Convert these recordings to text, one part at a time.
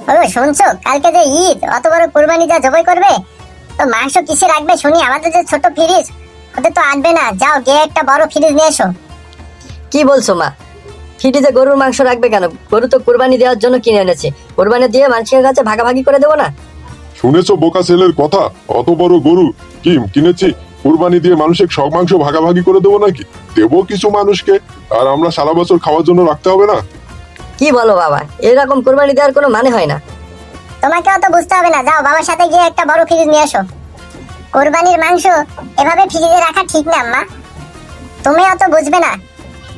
ও শুনছো, কালকে যে ঈদ, অত বড় কুরবানি যা জবাই করবে, তো মাংস কিসে রাখবে শুনি? আমাদের যে ছোট ফ্রিজ, ওতে তো আনবে না। যাও গিয়ে একটা বড় ফ্রিজ নিয়ে এসো। কি বলছো মা? ফ্রিজে গরুর মাংস রাখবে কেন? গরু তো কুরবানি দেওয়ার জন্য কিনে এনেছে, কুরবানি দিয়ে মানুষের কাছে ভাগাভাগি করে দেবো না? শুনেছো বোকা ছেলের কথা? অত বড় গরু কি কিনেছি, কুরবানি দিয়ে মানুষের সব মাংস ভাগাভাগি করে দেবো নাকি? দেবো কিছু মানুষকে, আর আমরা সারা বছর খাওয়ার জন্য রাখতে হবে না? কি বলো বাবা, এরকম কুরবানি দেওয়ার কোনো মানে হয় না। তোমাকে অত বুঝতে হবে না, যাও বাবার সাথে গিয়ে একটা বড় ফ্রিজ নিয়ে এসো। কোরবানির মাংস এভাবে ফ্রিজে রাখা ঠিক না আম্মা। তুমি অত বুঝবে না,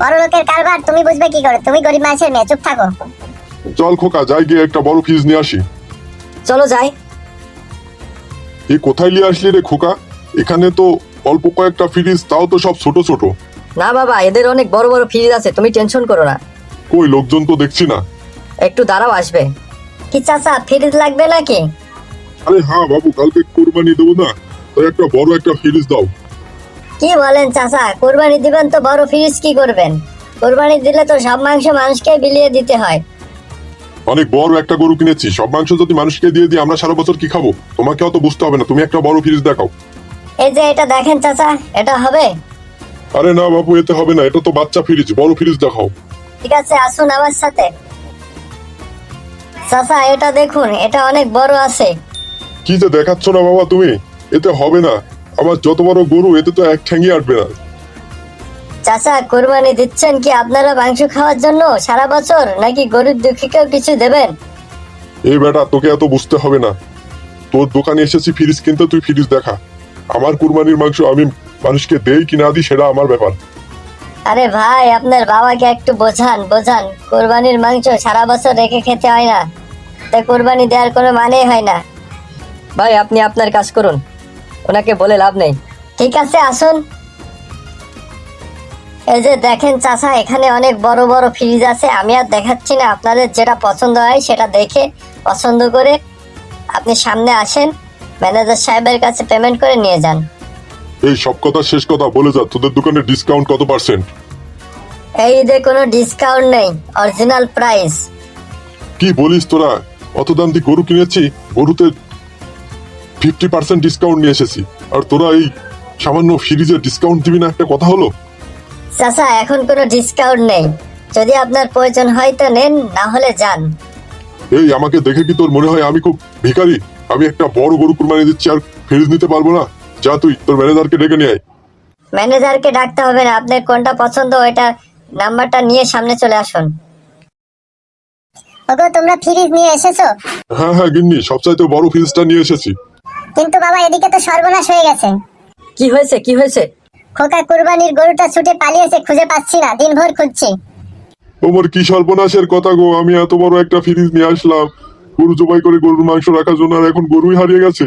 বড় লোকের কারবার তুমি বুঝবে কি করে? তুমি গরিব মানুষের মেয়ে, চুপ থাকো। চল খোকা, যাই গিয়ে একটা বড় ফ্রিজ নিয়ে আসি। চলো যাই। এই কোথায় নিয়ে আসলি রে খোকা? এখানে তো অল্প কয়েকটা ফ্রিজ, তাও তো সব ছোট ছোট। না বাবা, এদের অনেক বড় বড় ফ্রিজ আছে, তুমি টেনশন করো না। কই লোকজন তো দেখছি না। একটু দাঁড়াও, আসবে। কি চাচা, ফ্রিজ লাগবে নাকি? আরে হ্যাঁ বাবু, কালকে কোরবানি দেবো না, তাই একটা বড় একটা ফ্রিজ দাও। কি বলেন চাচা, কোরবানি দিবেন তো বড় ফ্রিজ কি করবেন? কোরবানি দিলে তো সব মাংস মানুষকে বিলিয়ে দিতে হয়। অনেক বড় একটা গরু কিনেছি, সব মাংস যদি মানুষকে দিয়ে দিই আমরা সারা বছর কি খাবো? তোমাকে অত বুঝতে হবে না, তুমি একটা বড় ফ্রিজ দেখাও। এই যে এটা দেখেন চাচা, এটা হবে? আরে না বাবু, এতে হবে না, এটা তো বাচ্চা ফ্রিজ, বড় ফ্রিজ দেখাও। ঠিক আছে, আসুন আমার সাথে। চাচা এটা দেখুন, এটা অনেক বড় আছে। কি যে দেখাচ্ছ না বাবা তুমি, এতে হবে না। আমার যত বড় গরু, এতে তো এক ঠ্যাঙ্গি আটবে না। চাচা কোরবানি দিচ্ছেন কি আপনারা মাংস খাওয়ার জন্য সারা বছর, নাকি গরিব দুঃখীকেও কিছু দেবেন? এই বেটা, তোকে এত বুঝতে হবে না। তোর দোকানে এসেছি ফ্রিজ কিনতে, তুই ফ্রিজ দেখা। আমার কুরবানির মাংস আমি মানুষকে দেই কি না দিই সেটা আমার ব্যাপার। আরে ভাই, আপনার বাবাকে একটু বোঝান বোঝান, কোরবানির মাংস সারা বছর রেখে খেতে হয় না, তাই কোরবানি দেওয়ার কোনো মানেই হয় না। ভাই আপনি আপনার কাজ করুন, ওনাকে বলে লাভ নেই। ঠিক আছে, আসুন। এই যে দেখেন চাচা, এখানে অনেক বড় বড় ফ্রিজ আছে, আমি আর দেখাচ্ছি না, আপনাদের যেটা পছন্দ হয় সেটা দেখে পছন্দ করে আপনি সামনে আসেন, ম্যানেজার সাহেবের কাছে পেমেন্ট করে নিয়ে যান। এই সব কথা শেষ কথা বলে যা, তোদের দোকানে ডিসকাউন্ট কত পার্সেন্ট? এই ঈদে কোনো ডিসকাউন্ট নেই, অরিজিনাল প্রাইস। কি বলিস তোরা? অত দাম দিয়ে গরু কিনেছি, গরুতে 50% ডিসকাউন্ট নিয়ে এসেছি, আর তোরা এই সামান্য ফ্রিজে ডিসকাউন্ট দিবি না? একটা কথা হলো। চাচা এখন কোনো ডিসকাউন্ট নেই, যদি আপনার প্রয়োজন হয় তো নেন, না হলে যান। এই আমাকে দেখে কি তোর মনে হয় আমি খুব ভিখারি? আমি একটা বড় গরু কুরবানি দিচ্ছি আর ফ্রিজ নিতে পারবো না? যা, তুই তোর ম্যানেজারকে ডেকে নিয়ে আয়। ম্যানেজারকে ডাকতে হবে না, আপনার কোনটা পছন্দ ওইটা নাম্বারটা নিয়ে সামনে চলে আসুন। ওগো, তোমরা ফ্রিজ নিয়ে এসেছো? হ্যাঁ হ্যাঁ গিন্নি, সবচাইতে বড় ফ্রিজটা নিয়ে এসেছি। কিন্তু বাবা, এদিকে তো সর্বনাশ হয়ে গেছে। কি হয়েছে, কি হয়েছে? খোকা কুরবানির গরুটা ছুটে পালিয়েছে, খুঁজে পাচ্ছি না, দিনভর খুঁজছি। তোমার কি সর্বনাশের কথা গো! আমি এত বড় একটা ফ্রিজ নিয়ে আসলাম গরু জবাই করে গরুর মাংস রাখার জন্য, আর এখন গরুই হারিয়ে গেছে।